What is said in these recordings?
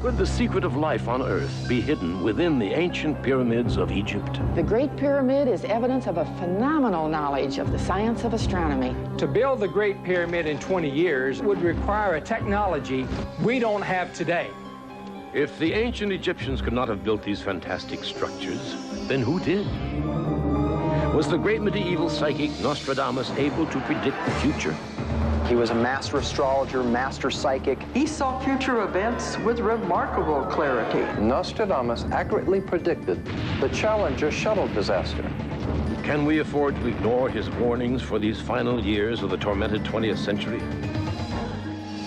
Could the secret of life on Earth be hidden within the ancient pyramids of Egypt? The Great Pyramid is evidence of a phenomenal knowledge of the science of astronomy. To build the Great Pyramid in 20 years would require a technology we don't have today. If the ancient Egyptians could not have built these fantastic structures, then who did? Was the great medieval psychic Nostradamus able to predict the future? He was a master astrologer, master psychic. He saw future events with remarkable clarity. Nostradamus accurately predicted the Challenger shuttle disaster. Can we afford to ignore his warnings for these final years of the tormented 20th century?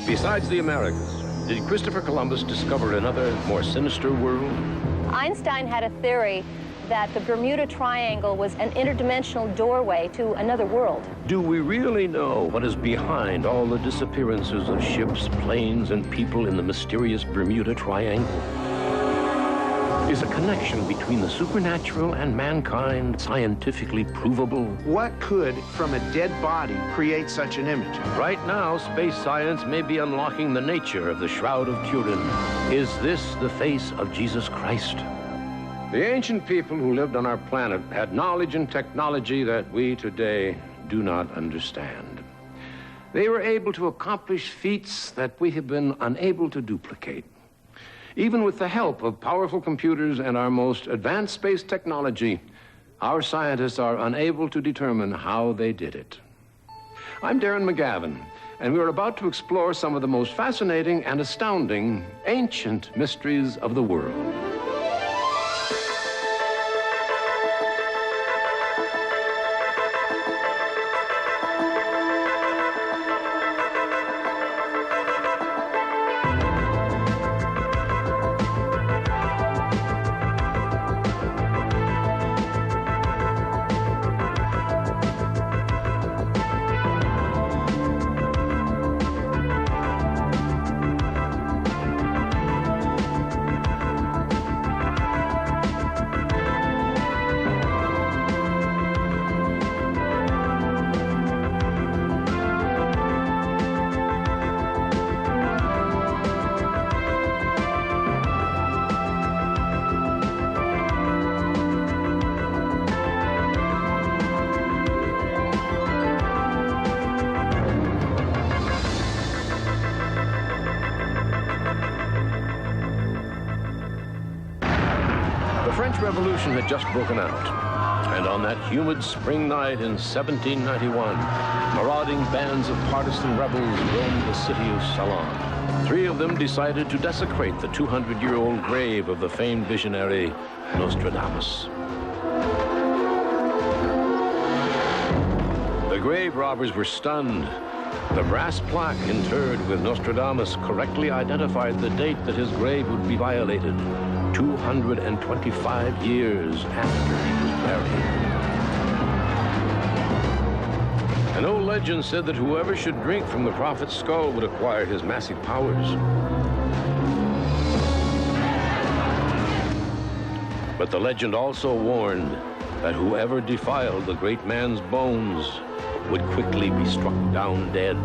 Besides the Americas, did Christopher Columbus discover another, more sinister world? Einstein had a theory that the Bermuda Triangle was an interdimensional doorway to another world. Do we really know what is behind all the disappearances of ships, planes, and people in the mysterious Bermuda Triangle? Is a connection between the supernatural and mankind scientifically provable? What could, from a dead body, create such an image? Right now, space science may be unlocking the nature of the Shroud of Turin. Is this the face of Jesus Christ? The ancient people who lived on our planet had knowledge and technology that we today do not understand. They were able to accomplish feats that we have been unable to duplicate. Even with the help of powerful computers and our most advanced space technology, our scientists are unable to determine how they did it. I'm Darren McGavin, and we're about to explore some of the most fascinating and astounding ancient mysteries of the world. The French Revolution had just broken out, and on that humid spring night in 1791, marauding bands of partisan rebels roamed the city of Salon. 3 of them decided to desecrate the 200-year-old grave of the famed visionary Nostradamus. The grave robbers were stunned. The brass plaque interred with Nostradamus correctly identified the date that his grave would be violated, 225 years after he was buried. An old legend said that whoever should drink from the prophet's skull would acquire his massive powers. But the legend also warned that whoever defiled the great man's bones would quickly be struck down dead.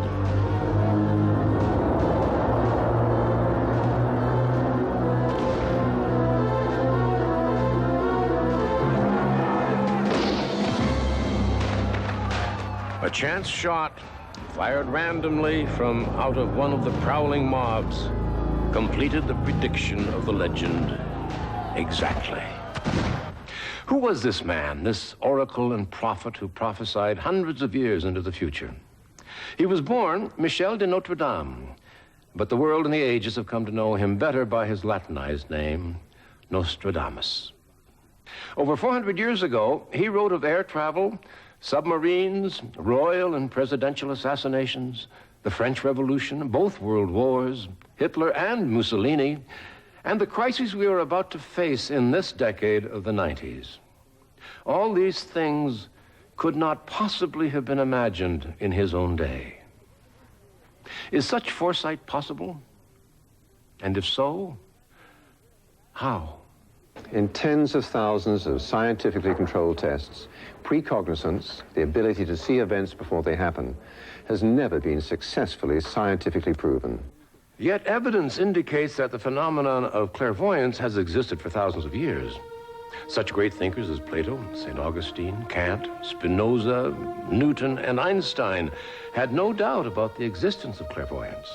A chance shot, fired randomly from out of one of the prowling mobs, completed the prediction of the legend exactly. Who was this man, this oracle and prophet who prophesied hundreds of years into the future? He was born Michel de Notre Dame, but the world and the ages have come to know him better by his Latinized name, Nostradamus. Over 400 years ago, he wrote of air travel, submarines, royal and presidential assassinations, the French Revolution, both world wars, Hitler and Mussolini, and the crises we are about to face in this decade of the 90s. All these things could not possibly have been imagined in his own day. Is such foresight possible? And if so, how? In tens of thousands of scientifically controlled tests, precognizance, the ability to see events before they happen, has never been successfully scientifically proven. Yet evidence indicates that the phenomenon of clairvoyance has existed for thousands of years. Such great thinkers as Plato, St. Augustine, Kant, Spinoza, Newton, and Einstein had no doubt about the existence of clairvoyance.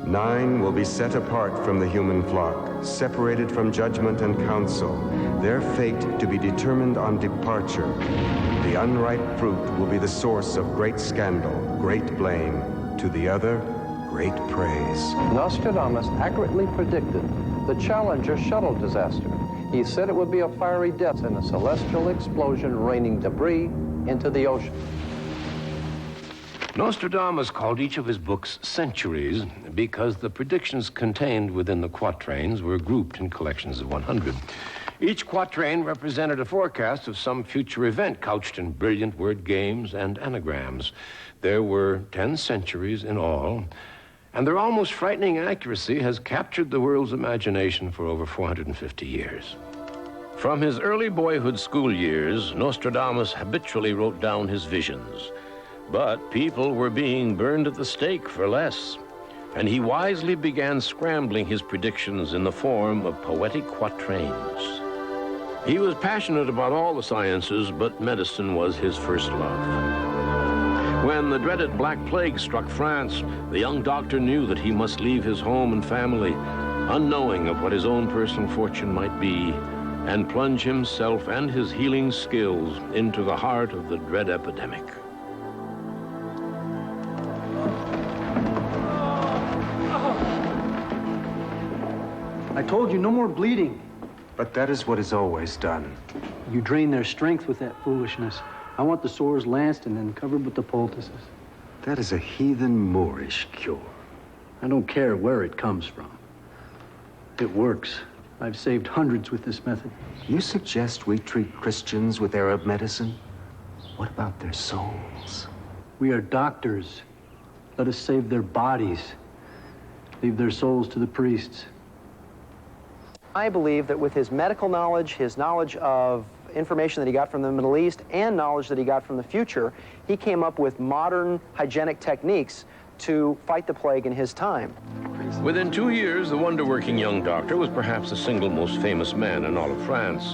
9 will be set apart from the human flock, separated from judgment and counsel, their fate to be determined on departure. The unripe fruit will be the source of great scandal, great blame. To the other, great praise. Nostradamus accurately predicted the Challenger shuttle disaster. He said it would be a fiery death and a celestial explosion raining debris into the ocean. Nostradamus called each of his books centuries because the predictions contained within the quatrains were grouped in collections of 100. Each quatrain represented a forecast of some future event couched in brilliant word games and anagrams. There were 10 centuries in all, and their almost frightening accuracy has captured the world's imagination for over 450 years. From his early boyhood school years, Nostradamus habitually wrote down his visions. But people were being burned at the stake for less, and he wisely began scrambling his predictions in the form of poetic quatrains. He was passionate about all the sciences, but medicine was his first love. When the dreaded Black Plague struck France, the young doctor knew that he must leave his home and family, unknowing of what his own personal fortune might be, and plunge himself and his healing skills into the heart of the dread epidemic. I told you, no more bleeding. But that is what is always done. You drain their strength with that foolishness. I want the sores lanced and then covered with the poultices. That is a heathen Moorish cure. I don't care where it comes from. It works. I've saved hundreds with this method. You suggest we treat Christians with Arab medicine? What about their souls? We are doctors. Let us save their bodies. Leave their souls to the priests. I believe that with his medical knowledge, his knowledge of information that he got from the Middle East, and knowledge that he got from the future, he came up with modern hygienic techniques to fight the plague in his time. Within 2 years, the wonder-working young doctor was perhaps the single most famous man in all of France.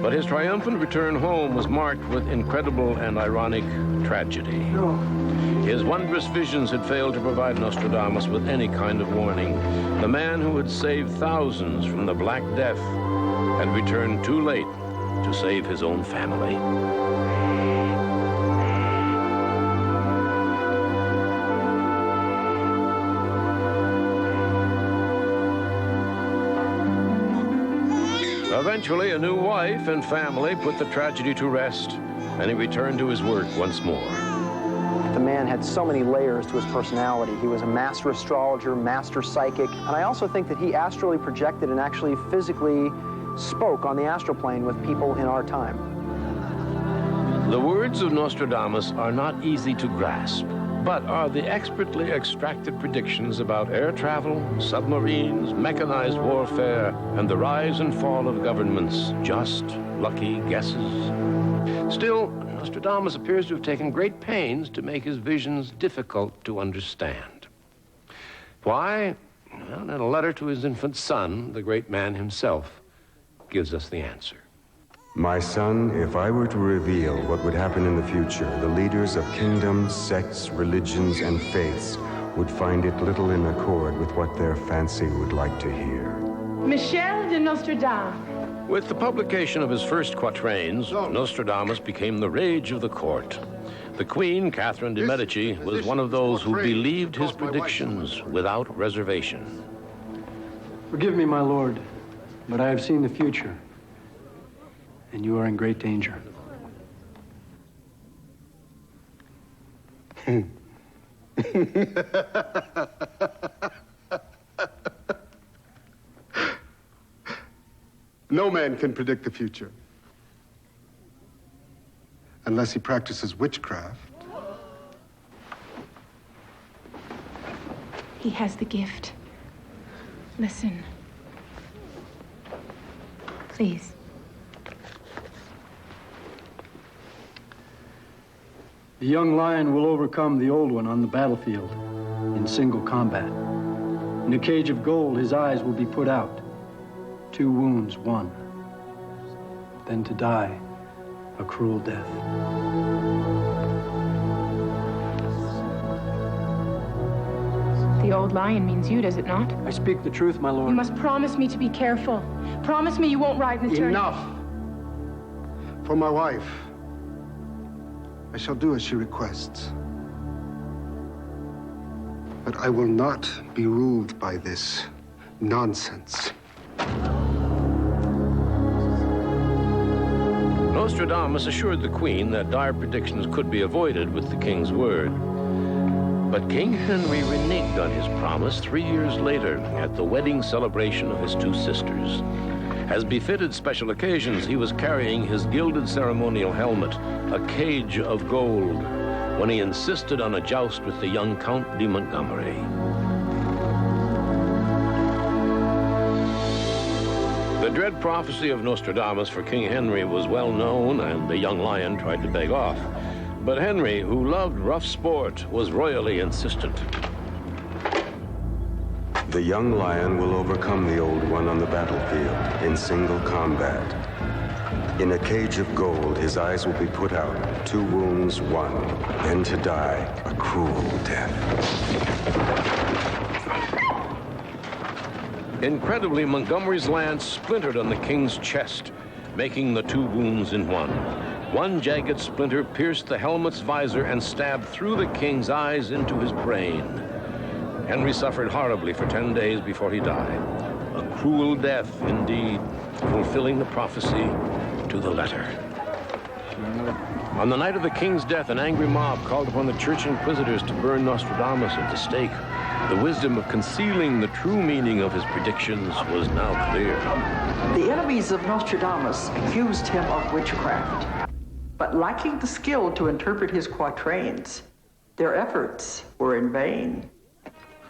But his triumphant return home was marked with incredible and ironic tragedy. His wondrous visions had failed to provide Nostradamus with any kind of warning. The man who had saved thousands from the Black Death had returned too late to save his own family. Eventually, a new wife and family put the tragedy to rest, and he returned to his work once more. The man had so many layers to his personality. He was a master astrologer, master psychic, and I also think that he astrally projected and actually physically spoke on the astral plane with people in our time. The words of Nostradamus are not easy to grasp, but are the expertly extracted predictions about air travel, submarines, mechanized warfare, and the rise and fall of governments just lucky guesses? Still, Nostradamus appears to have taken great pains to make his visions difficult to understand. Why? Well, in a letter to his infant son, the great man himself gives us the answer. My son, if I were to reveal what would happen in the future, the leaders of kingdoms, sects, religions, and faiths would find it little in accord with what their fancy would like to hear. Michel de Nostradamus. With the publication of his first quatrains, Nostradamus became the rage of the court. The Queen, Catherine de' Medici, was one of those who believed his predictions without reservation. Forgive me, my lord, but I have seen the future, and you are in great danger. No man can predict the future unless he practices witchcraft. He has the gift. Listen. Please. The young lion will overcome the old one on the battlefield in single combat. In a cage of gold, his eyes will be put out. 2 wounds, 1. Then to die a cruel death. The old lion means you, does it not? I speak the truth, my lord. You must promise me to be careful. Promise me you won't ride in the tourney. Enough! For my wife, I shall do as she requests. But I will not be ruled by this nonsense. Nostradamus assured the Queen that dire predictions could be avoided with the king's word. But King Henry reneged on his promise 3 years later at the wedding celebration of his 2 sisters. As befitted special occasions, he was carrying his gilded ceremonial helmet, a cage of gold, when he insisted on a joust with the young Count de Montgomery. The dread prophecy of Nostradamus for King Henry was well known, and the young lion tried to beg off. But Henry, who loved rough sport, was royally insistent. The young lion will overcome the old one on the battlefield in single combat. In a cage of gold, his eyes will be put out, 2 wounds, 1, then to die a cruel death. Incredibly, Montgomery's lance splintered on the king's chest, making the 2 wounds in 1. One jagged splinter pierced the helmet's visor and stabbed through the king's eyes into his brain. Henry suffered horribly for 10 days before he died. A cruel death, indeed, fulfilling the prophecy to the letter. On the night of the king's death, an angry mob called upon the church inquisitors to burn Nostradamus at the stake. The wisdom of concealing the true meaning of his predictions was now clear. The enemies of Nostradamus accused him of witchcraft, but lacking the skill to interpret his quatrains, their efforts were in vain.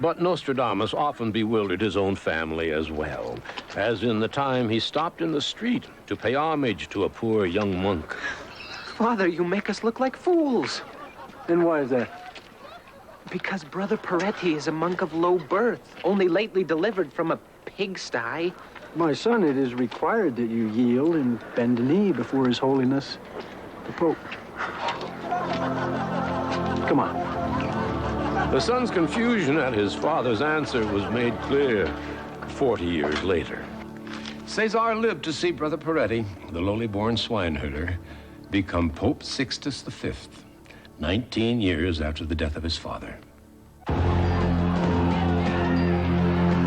But Nostradamus often bewildered his own family as well, as in the time he stopped in the street to pay homage to a poor young monk. Father, you make us look like fools. And why is that? Because Brother Peretti is a monk of low birth, only lately delivered from a pigsty. My son, it is required that you yield and bend a knee before His Holiness, the Pope. Come on. The son's confusion at his father's answer was made clear 40 years later. Cesar lived to see Brother Peretti, the lowly-born swineherder, become Pope Sixtus V, 19 years after the death of his father.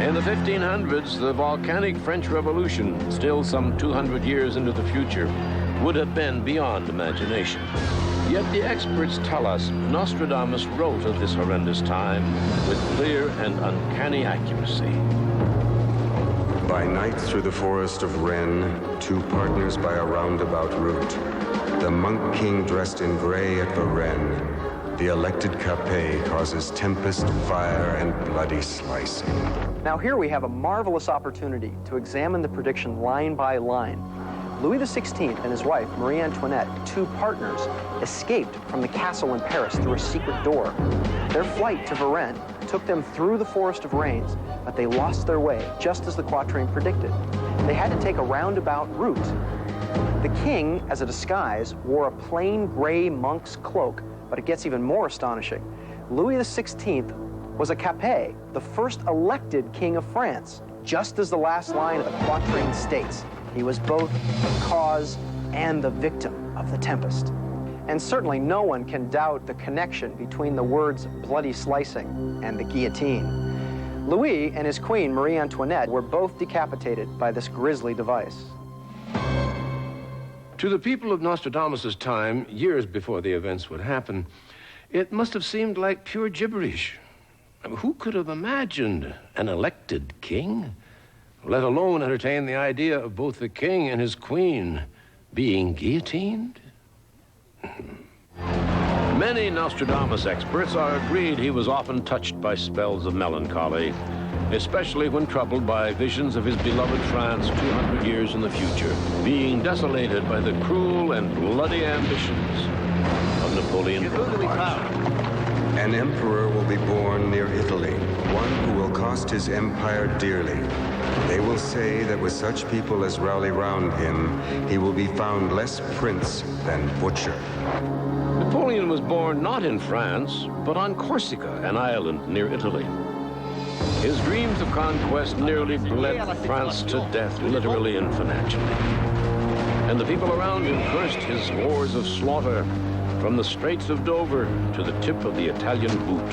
In the 1500s, the volcanic French Revolution, still some 200 years into the future, would have been beyond imagination. Yet the experts tell us Nostradamus wrote of this horrendous time with clear and uncanny accuracy. By night through the forest of Rennes, 2 partners by a roundabout route. The monk king dressed in gray at Varennes, the elected Capet causes tempest, fire, and bloody slicing. Now here we have a marvelous opportunity to examine the prediction line by line. Louis XVI and his wife, Marie Antoinette, 2 partners, escaped from the castle in Paris through a secret door. Their flight to Varennes took them through the forest of Rains, but they lost their way, just as the quatrain predicted. They had to take a roundabout route. The king, as a disguise, wore a plain gray monk's cloak, but it gets even more astonishing. Louis XVI was a Capet, the first elected king of France, just as the last line of the quatrain states. He was both the cause and the victim of the tempest. And certainly no one can doubt the connection between the words bloody slicing and the guillotine. Louis and his queen, Marie Antoinette, were both decapitated by this grisly device. To the people of Nostradamus' time, years before the events would happen, it must have seemed like pure gibberish. I mean, who could have imagined an elected king, let alone entertain the idea of both the king and his queen being guillotined? Many Nostradamus experts are agreed he was often touched by spells of melancholy, especially when troubled by visions of his beloved France 200 years in the future, being desolated by the cruel and bloody ambitions of Napoleon Bonaparte. An emperor will be born near Italy, one who will cost his empire dearly. They will say that with such people as rally round him, he will be found less prince than butcher. Napoleon was born not in France, but on Corsica, an island near Italy. His dreams of conquest nearly bled France to death, literally and financially. And the people around him cursed his wars of slaughter, from the Straits of Dover to the tip of the Italian boot,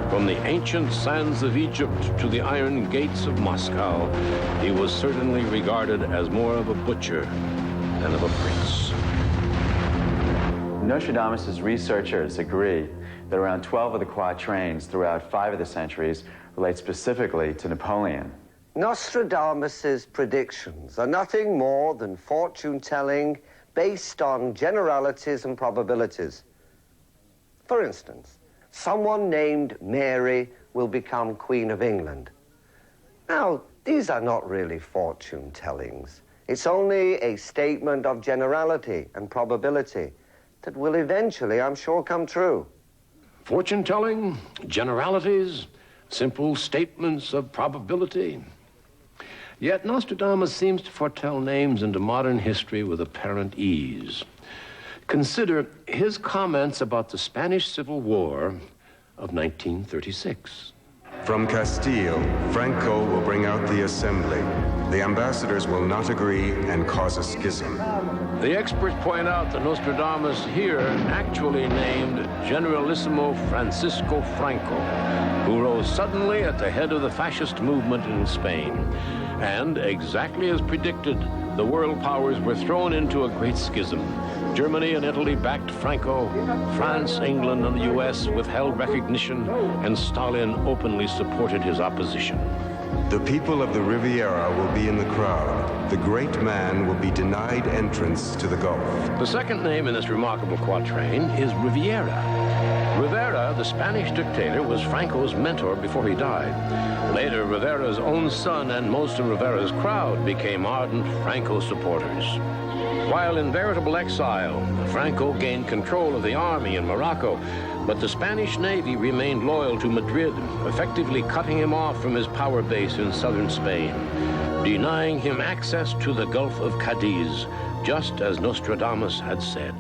from the ancient sands of Egypt to the iron gates of Moscow. He was certainly regarded as more of a butcher than of a prince. Nostradamus' researchers agree that around 12 of the quatrains throughout 5 of the centuries relate specifically to Napoleon. Nostradamus' predictions are nothing more than fortune-telling based on generalities and probabilities. For instance, someone named Mary will become Queen of England. Now, these are not really fortune-tellings. It's only a statement of generality and probability that will eventually, I'm sure, come true. Fortune-telling, generalities, simple statements of probability. Yet Nostradamus seems to foretell names into modern history with apparent ease. Consider his comments about the Spanish Civil War of 1936. From Castile, Franco will bring out the assembly. The ambassadors will not agree and cause a schism. The experts point out that Nostradamus here actually named Generalissimo Francisco Franco, who rose suddenly at the head of the fascist movement in Spain. And, exactly as predicted, the world powers were thrown into a great schism. Germany and Italy backed Franco, France, England, and the US withheld recognition, and Stalin openly supported his opposition. The people of the Riviera will be in the crowd. The great man will be denied entrance to the Gulf. The second name in this remarkable quatrain is Rivera. Rivera, the Spanish dictator, was Franco's mentor before he died. Later, Rivera's own son and most of Rivera's crowd became ardent Franco supporters. While in veritable exile, Franco gained control of the army in Morocco, but the Spanish Navy remained loyal to Madrid, effectively cutting him off from his power base in southern Spain, denying him access to the Gulf of Cadiz, just as Nostradamus had said.